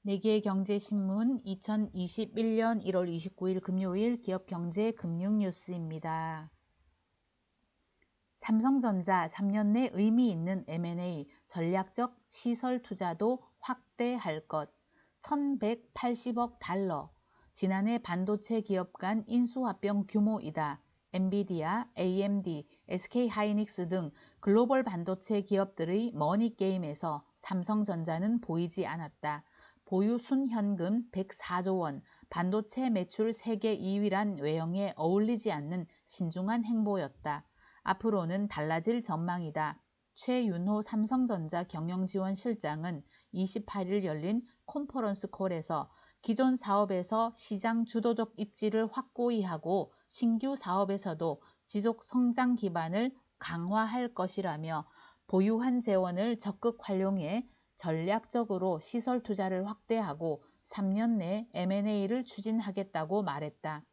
네개 경제신문 2021년 1월 29일 금요일 기업경제 금융뉴스입니다. 삼성전자 3년 내 의미 있는 M&A 전략적 시설 투자도 확대할 것 1180억 달러. 지난해 반도체 기업 간 인수합병 규모이다. 엔비디아, AMD, SK하이닉스 등 글로벌 반도체 기업들의 머니게임에서 삼성전자는 보이지 않았다. 보유 순현금 104조 원, 반도체 매출 세계 2위란 외형에 어울리지 않는 신중한 행보였다. 앞으로는 달라질 전망이다. 최윤호 삼성전자 경영지원실장은 28일 열린 컨퍼런스 콜에서 기존 사업에서 시장 주도적 입지를 확고히 하고 신규 사업에서도 지속 성장 기반을 강화할 것이라며 보유한 재원을 적극 활용해 전략적으로 시설 투자를 확대하고 3년 내 M&A를 추진하겠다고 말했다.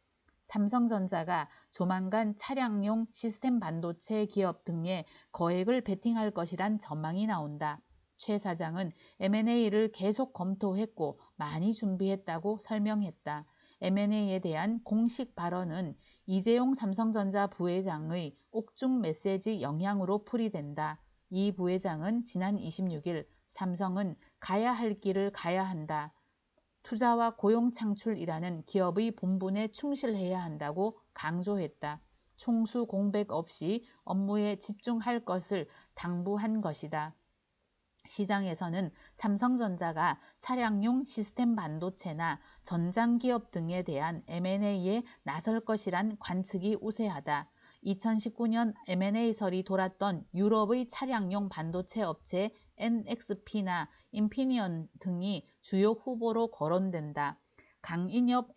삼성전자가 조만간 차량용 시스템 반도체 기업 등에 거액을 베팅할 것이란 전망이 나온다. 최 사장은 M&A를 계속 검토했고 많이 준비했다고 설명했다. M&A에 대한 공식 발언은 이재용 삼성전자 부회장의 옥중 메시지 영향으로 풀이된다. 이 부회장은 지난 26일 삼성은 가야 할 길을 가야 한다. 투자와 고용 창출이라는 기업의 본분에 충실해야 한다고 강조했다. 총수 공백 없이 업무에 집중할 것을 당부한 것이다. 시장에서는 삼성전자가 차량용 시스템 반도체나 전장기업 등에 대한 M&A에 나설 것이란 관측이 우세하다. 2019년 M&A설이 돌았던 유럽의 차량용 반도체 업체 NXP나 인피니언 등이 주요 후보로 거론된다. 강인엽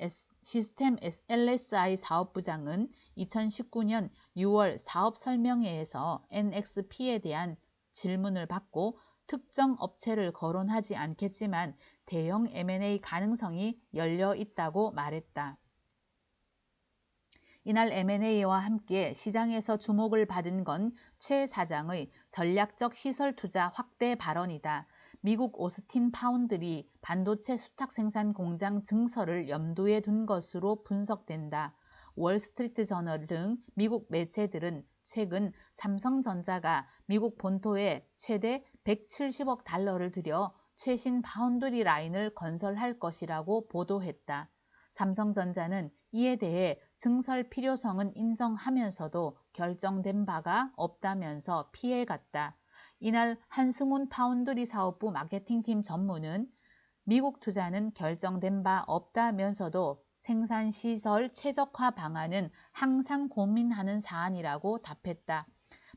시스템 LSI 사업부장은 2019년 6월 사업 설명회에서 NXP에 대한 질문을 받고 특정 업체를 거론하지 않겠지만 대형 M&A 가능성이 열려 있다고 말했다. 이날 M&A와 함께 시장에서 주목을 받은 건 최 사장의 전략적 시설 투자 확대 발언이다. 미국 오스틴 파운드리 반도체 수탁 생산 공장 증설을 염두에 둔 것으로 분석된다. 월스트리트 저널 등 미국 매체들은 최근 삼성전자가 미국 본토에 최대 170억 달러를 들여 최신 파운드리 라인을 건설할 것이라고 보도했다. 삼성전자는 이에 대해 증설 필요성은 인정하면서도 결정된 바가 없다면서 피해갔다. 이날 한승훈 파운드리 사업부 마케팅팀 전무는 미국 투자는 결정된 바 없다면서도 생산시설 최적화 방안은 항상 고민하는 사안이라고 답했다.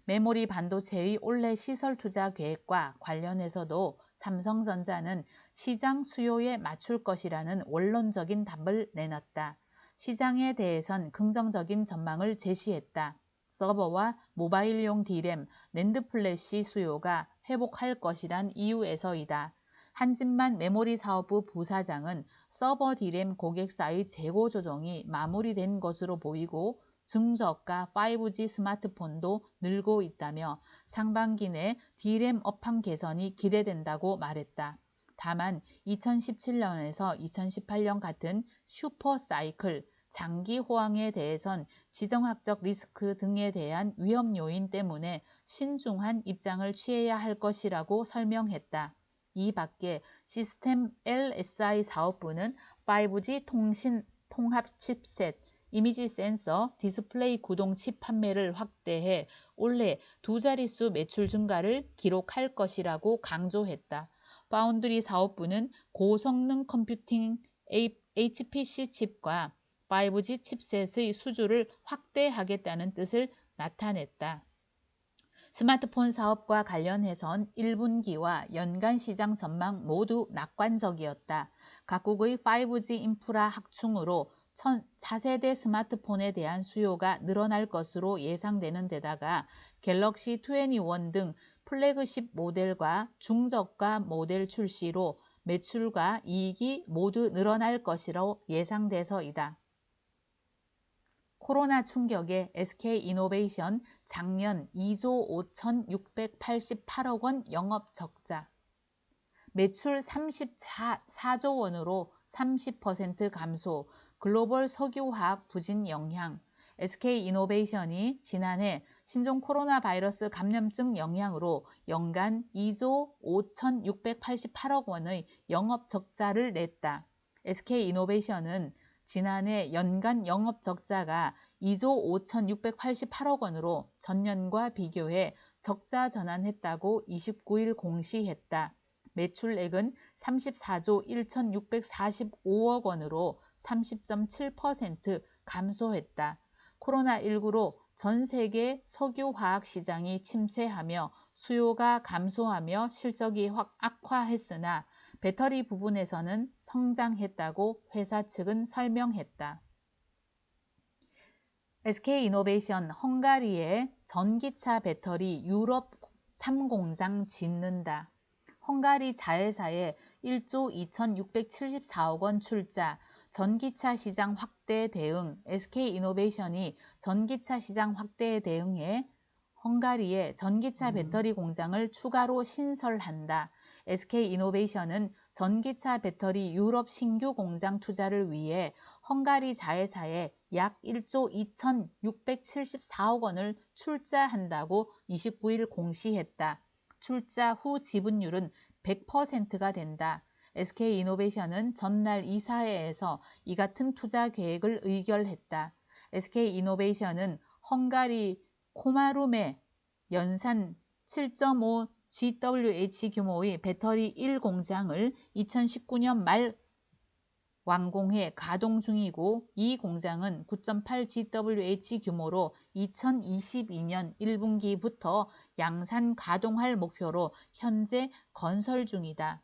메모리 반도체의 올해 시설 투자 계획과 관련해서도 삼성전자는 시장 수요에 맞출 것이라는 원론적인 답을 내놨다. 시장에 대해선 긍정적인 전망을 제시했다. 서버와 모바일용 D램, 낸드 플래시 수요가 회복할 것이란 이유에서이다. 한진만 메모리 사업부 부사장은 서버 D램 고객사의 재고 조정이 마무리된 것으로 보이고 중저가 5G 스마트폰도 늘고 있다며 상반기 내 D램 업황 개선이 기대된다고 말했다. 다만 2017년에서 2018년 같은 슈퍼 사이클, 장기 호황에 대해선 지정학적 리스크 등에 대한 위험 요인 때문에 신중한 입장을 취해야 할 것이라고 설명했다. 이 밖에 시스템 LSI 사업부는 5G 통신 통합 칩셋, 이미지 센서, 디스플레이 구동 칩 판매를 확대해 올해 두 자릿수 매출 증가를 기록할 것이라고 강조했다. 파운드리 사업부는 고성능 컴퓨팅 HPC 칩과 5G 칩셋의 수주를 확대하겠다는 뜻을 나타냈다. 스마트폰 사업과 관련해선 1분기와 연간 시장 전망 모두 낙관적이었다. 각국의 5G 인프라 확충으로 차세대 스마트폰에 대한 수요가 늘어날 것으로 예상되는 데다가 갤럭시 21 등 플래그십 모델과 중저가 모델 출시로 매출과 이익이 모두 늘어날 것으로 예상돼서이다. 코로나 충격에 SK이노베이션 작년 2조 5,688억 원 영업 적자. 매출 34조 원으로 30% 감소, 글로벌 석유화학 부진 영향. SK이노베이션이 지난해 신종 코로나 바이러스 감염증 영향으로 연간 2조 5,688억 원의 영업 적자를 냈다. SK이노베이션은 지난해 연간 영업 적자가 2조 5,688억 원으로 전년과 비교해 적자 전환했다고 29일 공시했다. 매출액은 34조 1,645억 원으로 30.7% 감소했다. 코로나19로 전 세계 석유화학 시장이 침체하며 수요가 감소하며 실적이 악화했으나 배터리 부분에서는 성장했다고 회사 측은 설명했다. SK이노베이션 헝가리에 전기차 배터리 유럽 3공장 짓는다. 헝가리 자회사에 1조 2,674억 원 출자, 전기차 시장 확대 대응. SK이노베이션이 전기차 시장 확대에 대응해 헝가리에 전기차 배터리 공장을 추가로 신설한다. SK이노베이션은 전기차 배터리 유럽 신규 공장 투자를 위해 헝가리 자회사에 약 1조 2,674억 원을 출자한다고 29일 공시했다. 출자 후 지분율은 100%가 된다. SK이노베이션은 전날 이사회에서 이 같은 투자 계획을 의결했다. SK이노베이션은 헝가리 코마룸에 연산 7.5 GWh 규모의 배터리 1공장을 2019년 말 완공해 가동 중이고 이 공장은 9.8 GWh 규모로 2022년 1분기부터 양산 가동할 목표로 현재 건설 중이다.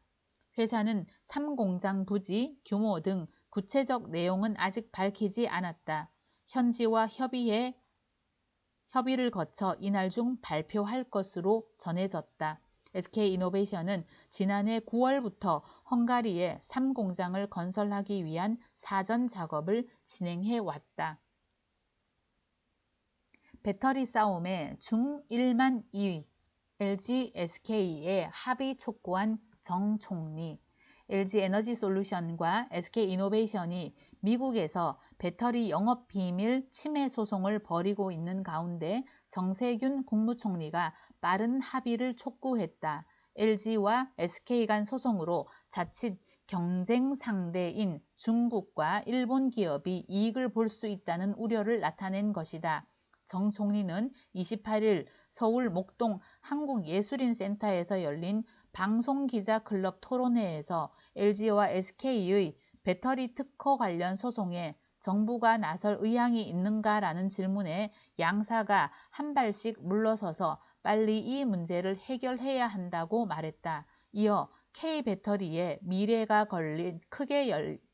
회사는 3공장 부지, 규모 등 구체적 내용은 아직 밝히지 않았다. 현지와 협의를 거쳐 이날 중 발표할 것으로 전해졌다. SK이노베이션은 지난해 9월부터 헝가리에 3공장을 건설하기 위한 사전 작업을 진행해 왔다. 배터리 싸움에 중1만 이익, LG SK의 합의 촉구한 정 총리. LG에너지솔루션과 SK이노베이션이 미국에서 배터리 영업 비밀 침해 소송을 벌이고 있는 가운데 정세균 국무총리가 빠른 합의를 촉구했다. LG와 SK 간 소송으로 자칫 경쟁 상대인 중국과 일본 기업이 이익을 볼 수 있다는 우려를 나타낸 것이다. 정 총리는 28일 서울 목동 한국예술인센터에서 열린 방송기자클럽 토론회에서 LG와 SK의 배터리 특허 관련 소송에 정부가 나설 의향이 있는가라는 질문에 양사가 한 발씩 물러서서 빨리 이 문제를 해결해야 한다고 말했다. 이어 K배터리의 미래가 크게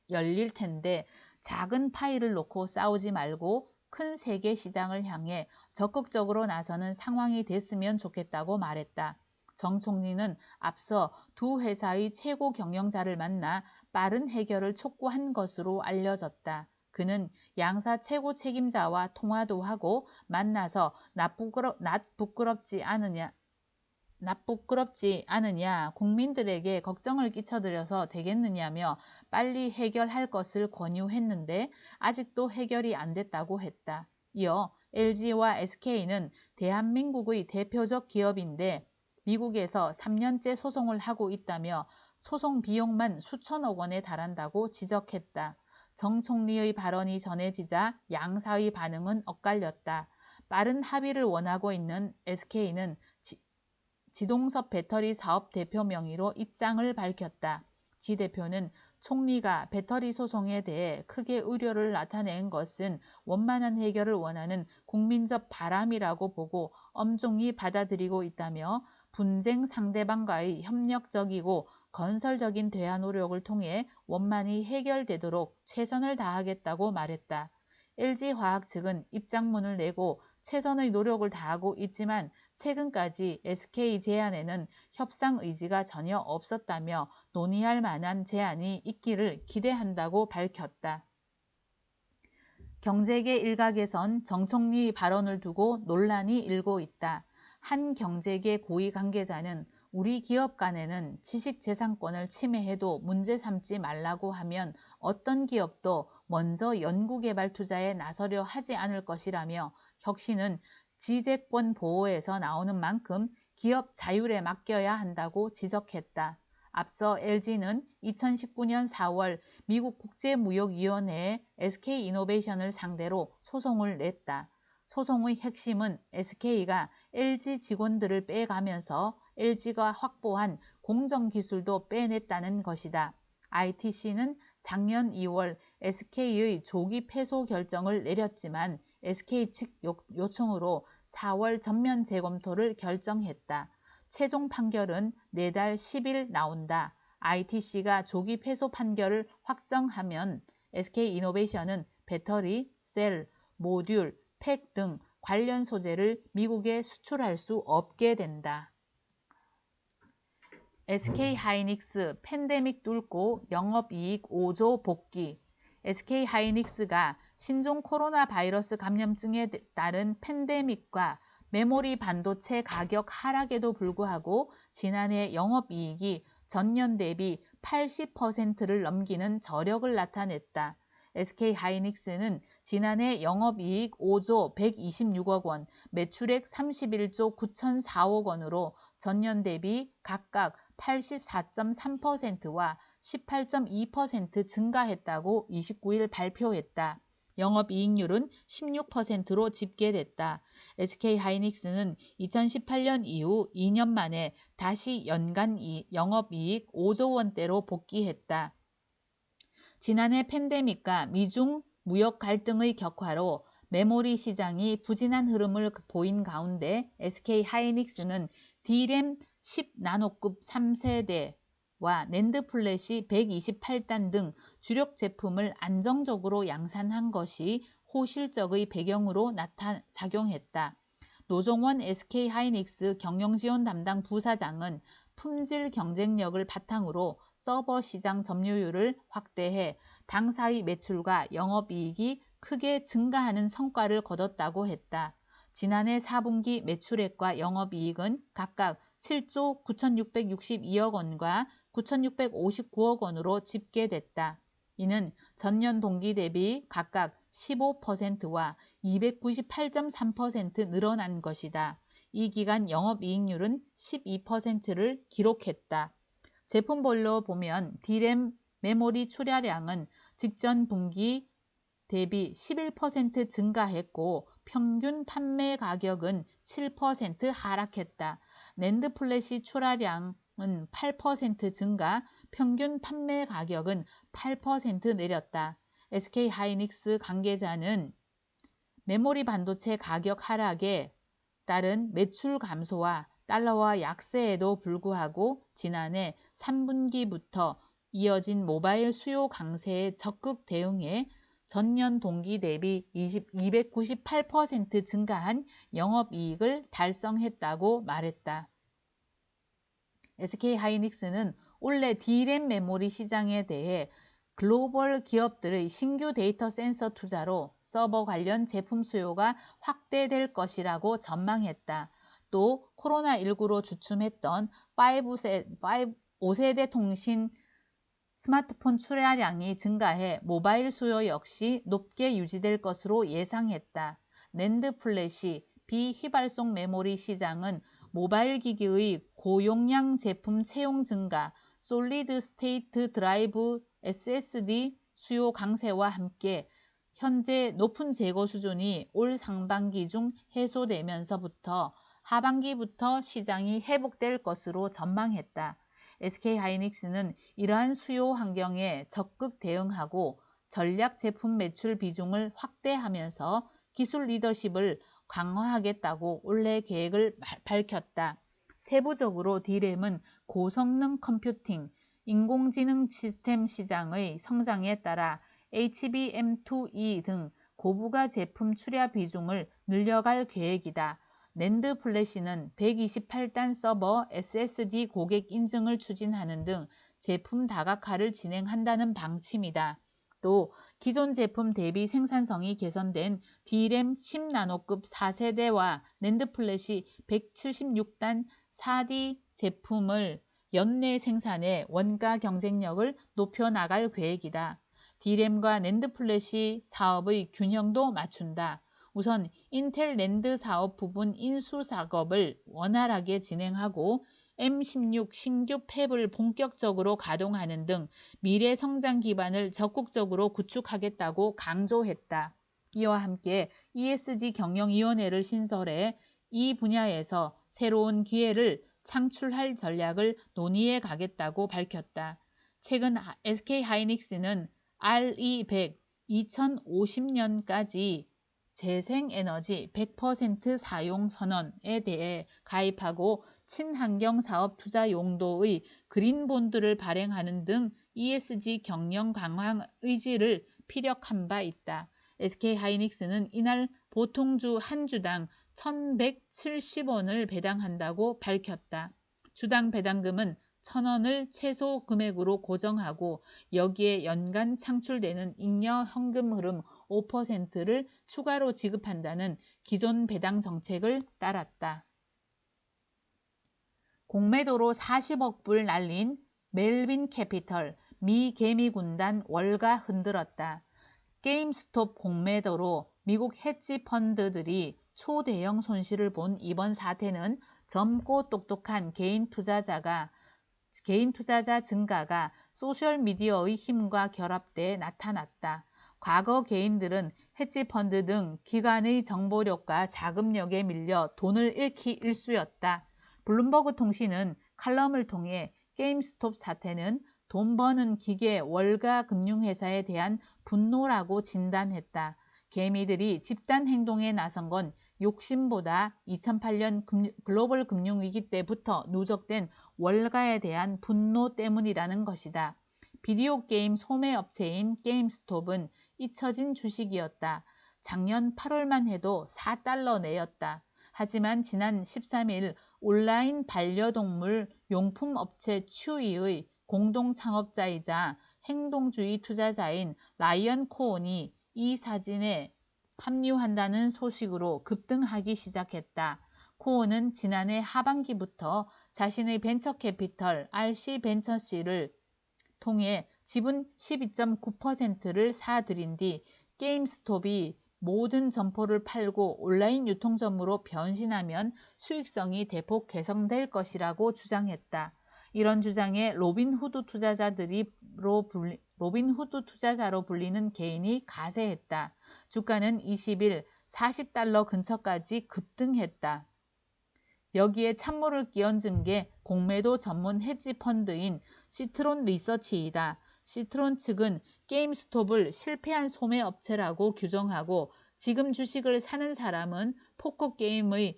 열릴 텐데 작은 파이를 놓고 싸우지 말고 큰 세계 시장을 향해 적극적으로 나서는 상황이 됐으면 좋겠다고 말했다. 정 총리는 앞서 두 회사의 최고 경영자를 만나 빠른 해결을 촉구한 것으로 알려졌다. 그는 양사 최고 책임자와 통화도 하고 만나서 나 부끄럽지 않으냐, 국민들에게 걱정을 끼쳐드려서 되겠느냐며 빨리 해결할 것을 권유했는데 아직도 해결이 안 됐다고 했다. 이어 LG와 SK는 대한민국의 대표적 기업인데 미국에서 3년째 소송을 하고 있다며 소송 비용만 수천억 원에 달한다고 지적했다. 정 총리의 발언이 전해지자 양사의 반응은 엇갈렸다. 빠른 합의를 원하고 있는 SK는 지동섭 배터리 사업 대표 명의로 입장을 밝혔다. 지 대표는 총리가 배터리 소송에 대해 크게 우려를 나타낸 것은 원만한 해결을 원하는 국민적 바람이라고 보고 엄중히 받아들이고 있다며 분쟁 상대방과의 협력적이고 건설적인 대화 노력을 통해 원만히 해결되도록 최선을 다하겠다고 말했다. LG화학 측은 입장문을 내고 최선의 노력을 다하고 있지만 최근까지 SK 제안에는 협상 의지가 전혀 없었다며 논의할 만한 제안이 있기를 기대한다고 밝혔다. 경제계 일각에선 정 총리 발언을 두고 논란이 일고 있다. 한 경제계 고위 관계자는 우리 기업 간에는 지식재산권을 침해해도 문제 삼지 말라고 하면 어떤 기업도 먼저 연구개발 투자에 나서려 하지 않을 것이라며 혁신은 지재권 보호에서 나오는 만큼 기업 자율에 맡겨야 한다고 지적했다. 앞서 LG는 2019년 4월 미국 국제무역위원회에 SK이노베이션을 상대로 소송을 냈다. 소송의 핵심은 SK가 LG 직원들을 빼가면서 LG가 확보한 공정기술도 빼냈다는 것이다. ITC는 작년 2월 SK의 조기 패소 결정을 내렸지만 SK 측 요청으로 4월 전면 재검토를 결정했다. 최종 판결은 내달 10일 나온다. ITC가 조기 패소 판결을 확정하면 SK이노베이션은 배터리, 셀, 모듈, 팩 등 관련 소재를 미국에 수출할 수 없게 된다. SK하이닉스 팬데믹 뚫고 영업이익 5조 복귀. SK하이닉스가 신종 코로나 바이러스 감염증에 따른 팬데믹과 메모리 반도체 가격 하락에도 불구하고 지난해 영업이익이 전년 대비 80%를 넘기는 저력을 나타냈다. SK하이닉스는 지난해 영업이익 5조 126억 원, 매출액 31조 9,004억 원으로 전년 대비 각각 84.3%와 18.2% 증가했다고 29일 발표했다. 영업이익률은 16%로 집계됐다. SK하이닉스는 2018년 이후 2년 만에 다시 연간 영업이익 5조 원대로 복귀했다. 지난해 팬데믹과 미중 무역 갈등의 격화로 메모리 시장이 부진한 흐름을 보인 가운데 SK하이닉스는 D램 10나노급 3세대와 낸드 플래시 128단 등 주력 제품을 안정적으로 양산한 것이 호실적의 배경으로 작용했다. 노종원 SK하이닉스 경영지원 담당 부사장은 품질 경쟁력을 바탕으로 서버 시장 점유율을 확대해 당사의 매출과 영업이익이 크게 증가하는 성과를 거뒀다고 했다. 지난해 4분기 매출액과 영업이익은 각각 7조 9,662억 원과 9,659억 원으로 집계됐다. 이는 전년 동기 대비 각각 15%와 298.3% 늘어난 것이다. 이 기간 영업이익률은 12%를 기록했다. 제품별로 보면 D램 메모리 출하량은 직전 분기 대비 11% 증가했고 평균 판매 가격은 7% 하락했다. 낸드 플래시 출하량은 8% 증가, 평균 판매 가격은 8% 내렸다. SK하이닉스 관계자는 메모리 반도체 가격 하락에 따른 매출 감소와 달러화 약세에도 불구하고 지난해 3분기부터 이어진 모바일 수요 강세에 적극 대응해 전년 동기 대비 298% 증가한 영업이익을 달성했다고 말했다. SK하이닉스는 올해 D램 메모리 시장에 대해 글로벌 기업들의 신규 데이터 센서 투자로 서버 관련 제품 수요가 확대될 것이라고 전망했다. 또 코로나19로 주춤했던 5세대 통신 스마트폰 출하량이 증가해 모바일 수요 역시 높게 유지될 것으로 예상했다. 낸드 플래시, 비휘발성 메모리 시장은 모바일 기기의 고용량 제품 채용 증가, 솔리드 스테이트 드라이브 SSD 수요 강세와 함께 현재 높은 재고 수준이 올 상반기 중 해소되면서부터 하반기부터 시장이 회복될 것으로 전망했다. SK하이닉스는 이러한 수요 환경에 적극 대응하고 전략 제품 매출 비중을 확대하면서 기술 리더십을 강화하겠다고 올해 계획을 밝혔다. 세부적으로 D램은 고성능 컴퓨팅, 인공지능 시스템 시장의 성장에 따라 HBM2E 등 고부가 제품 출하 비중을 늘려갈 계획이다. 낸드 플래시는 128단 서버 SSD 고객 인증을 추진하는 등 제품 다각화를 진행한다는 방침이다. 또 기존 제품 대비 생산성이 개선된 D램 10나노급 4세대와 낸드 플래시 176단 4D 제품을 연내 생산해 원가 경쟁력을 높여나갈 계획이다. D램과 낸드 플래시 사업의 균형도 맞춘다. 우선 인텔 낸드 사업 부분 인수 작업을 원활하게 진행하고 M16 신규 팹을 본격적으로 가동하는 등 미래 성장 기반을 적극적으로 구축하겠다고 강조했다. 이와 함께 ESG 경영위원회를 신설해 이 분야에서 새로운 기회를 창출할 전략을 논의해 가겠다고 밝혔다. 최근 SK하이닉스는 RE100 2050년까지 재생에너지 100% 사용 선언에 대해 가입하고 친환경 사업 투자 용도의 그린본드를 발행하는 등 ESG 경영 강화 의지를 피력한 바 있다. SK하이닉스는 이날 보통주 한 주당 1,170원을 배당한다고 밝혔다. 주당 배당금은 1,000원을 최소 금액으로 고정하고 여기에 연간 창출되는 잉여 현금 흐름 5%를 추가로 지급한다는 기존 배당 정책을 따랐다. 공매도로 40억 불 날린 멜빈 캐피털, 미 개미 군단 월가 흔들었다. 게임스톱 공매도로 미국 헤지 펀드들이 초대형 손실을 본 이번 사태는 젊고 똑똑한 개인 투자자 증가가 소셜미디어의 힘과 결합돼 나타났다. 과거 개인들은 헤지펀드 등 기관의 정보력과 자금력에 밀려 돈을 잃기 일쑤였다. 블룸버그 통신은 칼럼을 통해 게임스톱 사태는 돈 버는 기계 월가 금융회사에 대한 분노라고 진단했다. 개미들이 집단 행동에 나선 건 욕심보다 2008년 글로벌 금융위기 때부터 누적된 월가에 대한 분노 때문이라는 것이다. 비디오 게임 소매업체인 게임스톱은 잊혀진 주식이었다. 작년 8월만 해도 4달러 내였다. 하지만 지난 13일 온라인 반려동물 용품 업체 추이의 공동 창업자이자 행동주의 투자자인 라이언 코온이 이 사진에 합류한다는 소식으로 급등하기 시작했다. 코온은 지난해 하반기부터 자신의 벤처 캐피털 RC 벤처스를 통해 지분 12.9%를 사들인 뒤 게임스톱이 모든 점포를 팔고 온라인 유통점으로 변신하면 수익성이 대폭 개선될 것이라고 주장했다. 이런 주장에 로빈후드 투자자로 불리는 개인이 가세했다. 주가는 20일 40달러 근처까지 급등했다. 여기에 찬물을 끼얹은 게 공매도 전문 헤지 펀드인 시트론 리서치이다. 시트론 측은 게임스톱을 실패한 소매업체라고 규정하고 지금 주식을 사는 사람은 포커게임의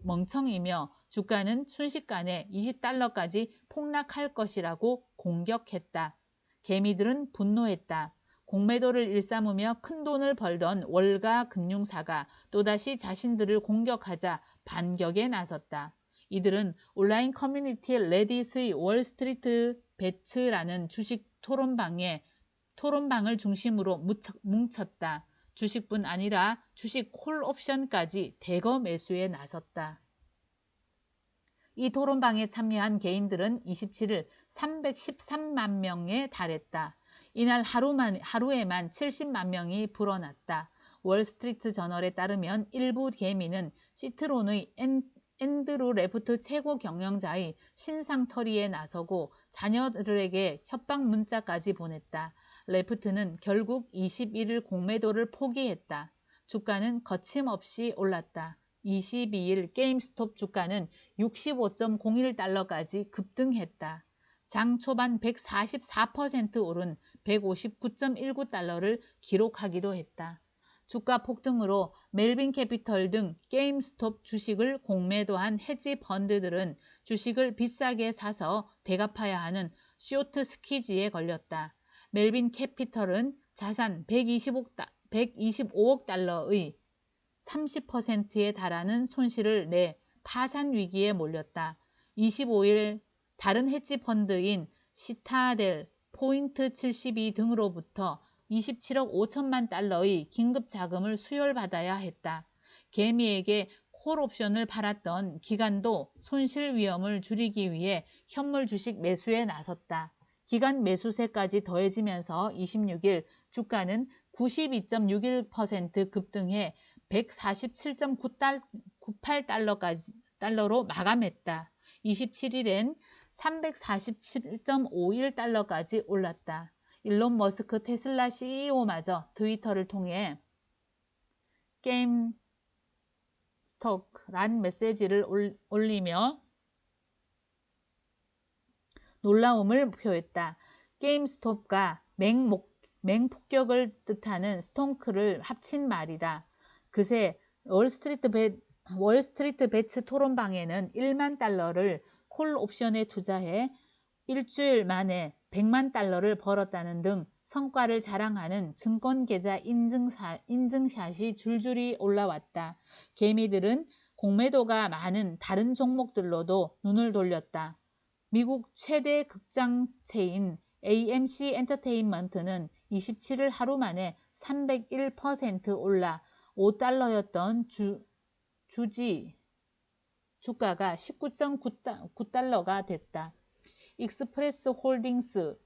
멍청이며 주가는 순식간에 20달러까지 폭락할 것이라고 공격했다. 개미들은 분노했다. 공매도를 일삼으며 큰돈을 벌던 월가 금융사가 또다시 자신들을 공격하자 반격에 나섰다. 이들은 온라인 커뮤니티 레딧의 월스트리트 배츠라는 주식 토론방을 중심으로 뭉쳤다. 주식뿐 아니라 주식 콜 옵션까지 대거 매수에 나섰다. 이 토론방에 참여한 개인들은 27일 313만 명에 달했다. 이날 하루에만 70만 명이 불어났다. 월스트리트 저널에 따르면 일부 개미는 시트론의 앤드루 레프트 최고 경영자의 신상털이에 나서고 자녀들에게 협박 문자까지 보냈다. 레프트는 결국 21일 공매도를 포기했다. 주가는 거침없이 올랐다. 22일 게임스톱 주가는 65.01달러까지 급등했다. 장 초반 144% 오른 159.19달러를 기록하기도 했다. 주가 폭등으로 멜빈 캐피털 등 게임스톱 주식을 공매도한 헤지 펀드들은 주식을 비싸게 사서 대갚아야 하는 쇼트 스퀴즈에 걸렸다. 멜빈 캐피털은 자산 125억 달러의 30%에 달하는 손실을 내 파산 위기에 몰렸다. 25일 다른 헤지 펀드인 시타델, 포인트 72 등으로부터 27억 5천만 달러의 긴급 자금을 수혈받아야 했다. 개미에게 콜옵션을 팔았던 기관도 손실 위험을 줄이기 위해 현물 주식 매수에 나섰다. 기관 매수세까지 더해지면서 26일 주가는 92.61% 급등해 147.98달러로 마감했다. 27일엔 347.51달러까지 올랐다. 일론 머스크 테슬라 CEO마저 트위터를 통해 게임스톡란 메시지를 올리며 놀라움을 표했다. 게임스톱과 맹폭격을 뜻하는 스토크를 합친 말이다. 그새 월스트리트 배츠 토론방에는 1만 달러를 콜 옵션에 투자해 일주일 만에 100만 달러를 벌었다는 등 성과를 자랑하는 증권 계좌 인증샷이 줄줄이 올라왔다. 개미들은 공매도가 많은 다른 종목들로도 눈을 돌렸다. 미국 최대 극장체인 AMC 엔터테인먼트는 27일 하루 만에 301% 올라 5달러였던 주가가 19.9달러가 됐다. 익스프레스 홀딩스,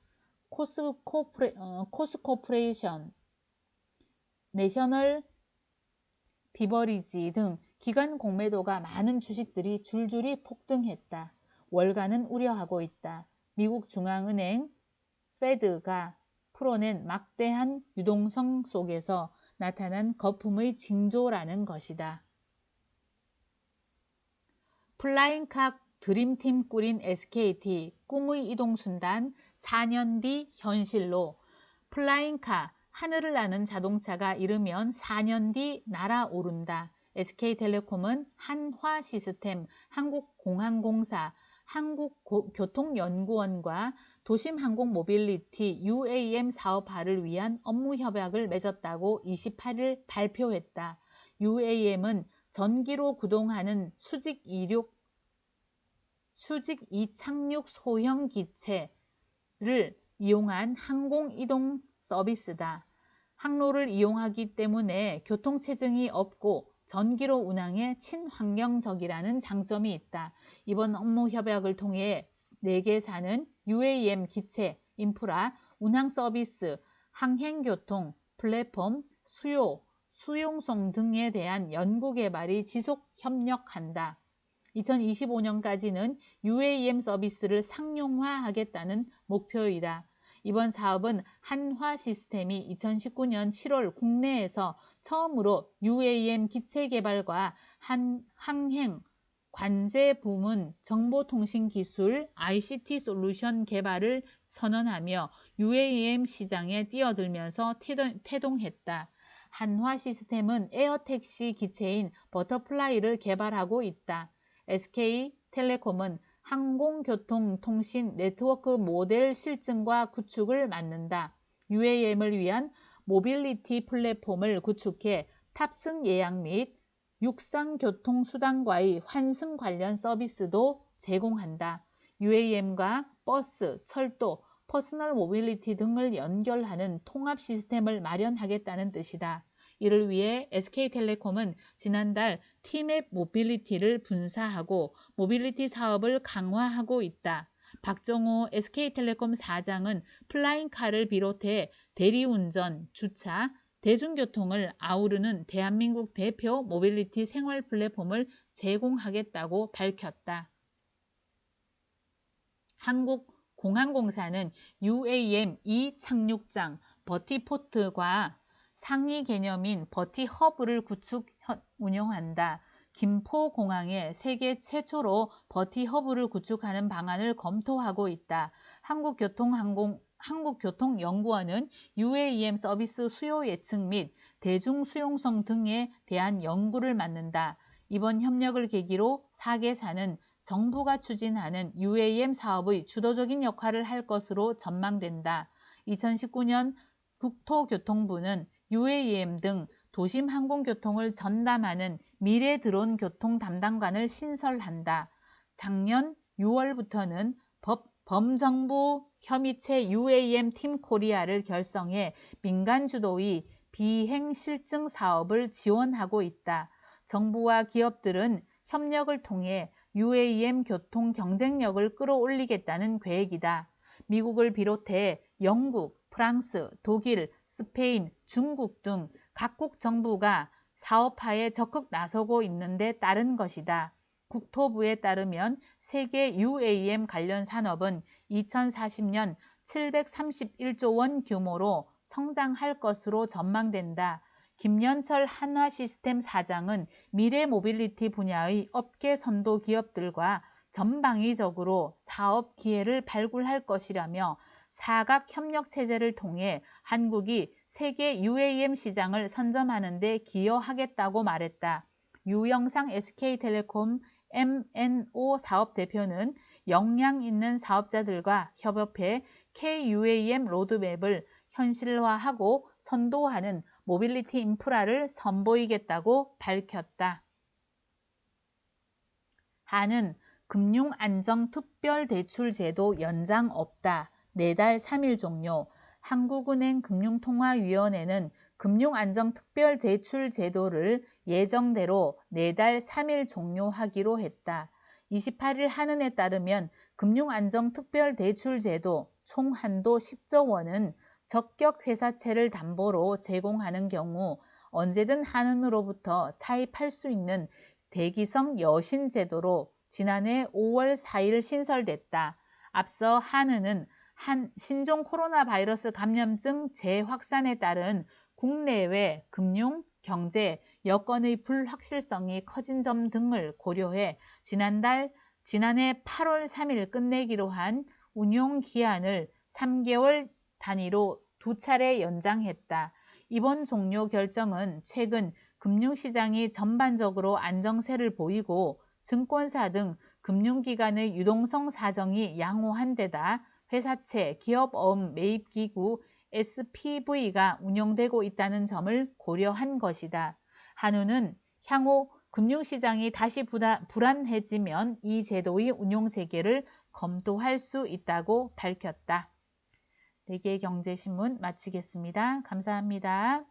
코스코퍼레이션, 내셔널 비버리지 등 기관 공매도가 많은 주식들이 줄줄이 폭등했다. 월가는 우려하고 있다. 미국 중앙은행 페드가 풀어낸 막대한 유동성 속에서 나타난 거품의 징조라는 것이다. 플라잉카 드림팀 꾸린 SKT 꿈의 이동순단 4년 뒤 현실로. 플라잉카 하늘을 나는 자동차가 이르면 4년 뒤 날아오른다. SK텔레콤은 한화시스템, 한국공항공사, 한국교통연구원과 도심항공모빌리티 UAM 사업화를 위한 업무 협약을 맺었다고 28일 발표했다. UAM은 전기로 구동하는 수직 이착륙 소형 기체를 이용한 항공이동 서비스다. 항로를 이용하기 때문에 교통체증이 없고 전기로 운항해 친환경적이라는 장점이 있다. 이번 업무 협약을 통해 4개사는 UAM 기체, 인프라, 운항 서비스, 항행교통, 플랫폼, 수용성 등에 대한 연구개발이 지속 협력한다. 2025년까지는 UAM 서비스를 상용화하겠다는 목표이다. 이번 사업은 한화시스템이 2019년 7월 국내에서 처음으로 UAM 기체 개발과 항행, 관제 부문 정보통신기술 ICT 솔루션 개발을 선언하며 UAM 시장에 뛰어들면서 태동했다. 한화시스템은 에어택시 기체인 버터플라이를 개발하고 있다. SK텔레콤은 항공교통통신 네트워크 모델 실증과 구축을 맡는다. UAM을 위한 모빌리티 플랫폼을 구축해 탑승 예약 및 육상교통수단과의 환승 관련 서비스도 제공한다. UAM과 버스, 철도, 퍼스널 모빌리티 등을 연결하는 통합 시스템을 마련하겠다는 뜻이다. 이를 위해 SK텔레콤은 지난달 티맵 모빌리티를 분사하고 모빌리티 사업을 강화하고 있다. 박정호 SK텔레콤 사장은 플라잉카를 비롯해 대리운전, 주차, 대중교통을 아우르는 대한민국 대표 모빌리티 생활 플랫폼을 제공하겠다고 밝혔다. 한국공항공사는 UAM 2착륙장 버티포트과 상위 개념인 버티허브를 구축 운영한다. 김포공항에 세계 최초로 버티허브를 구축하는 방안을 검토하고 있다. 한국교통연구원은 UAM 서비스 수요 예측 및 대중수용성 등에 대한 연구를 맡는다. 이번 협력을 계기로 4개사는 정부가 추진하는 UAM 사업의 주도적인 역할을 할 것으로 전망된다. 2019년 국토교통부는 UAM 등 도심 항공교통을 전담하는 미래드론 교통 담당관을 신설한다. 작년 6월부터는 범정부 협의체 UAM 팀 코리아를 결성해 민간 주도의 비행 실증 사업을 지원하고 있다. 정부와 기업들은 협력을 통해 UAM 교통 경쟁력을 끌어올리겠다는 계획이다. 미국을 비롯해 영국, 프랑스, 독일, 스페인, 중국 등 각국 정부가 사업화에 적극 나서고 있는데 따른 것이다. 국토부에 따르면 세계 UAM 관련 산업은 2040년 731조 원 규모로 성장할 것으로 전망된다. 김연철 한화시스템 사장은 미래 모빌리티 분야의 업계 선도 기업들과 전방위적으로 사업 기회를 발굴할 것이라며 사각 협력 체제를 통해 한국이 세계 UAM 시장을 선점하는 데 기여하겠다고 말했다. 유영상 SK텔레콤 MNO 사업대표는 역량 있는 사업자들과 협업해 KUAM 로드맵을 현실화하고 선도하는 모빌리티 인프라를 선보이겠다고 밝혔다. 한은 금융안정특별대출제도 연장 없다. 내달 3일 종료. 한국은행 금융통화위원회는 금융안정특별대출제도를 예정대로 내달 3일 종료하기로 했다. 28일 한은에 따르면 금융안정특별대출제도 총 한도 10조 원은 적격 회사채를 담보로 제공하는 경우 언제든 한은으로부터 차입할 수 있는 대기성 여신제도로 지난해 5월 4일 신설됐다. 앞서 한은은 신종 코로나 바이러스 감염증 재확산에 따른 국내외 금융, 경제, 여건의 불확실성이 커진 점 등을 고려해 지난해 8월 3일 끝내기로 한 운용 기한을 3개월 단위로 2차례 연장했다. 이번 종료 결정은 최근 금융시장이 전반적으로 안정세를 보이고 증권사 등 금융기관의 유동성 사정이 양호한 데다 회사채, 기업어음 매입기구 SPV가 운영되고 있다는 점을 고려한 것이다. 한우는 향후 금융시장이 다시 불안해지면 이 제도의 운용 재개를 검토할 수 있다고 밝혔다. 4개 경제신문 마치겠습니다. 감사합니다.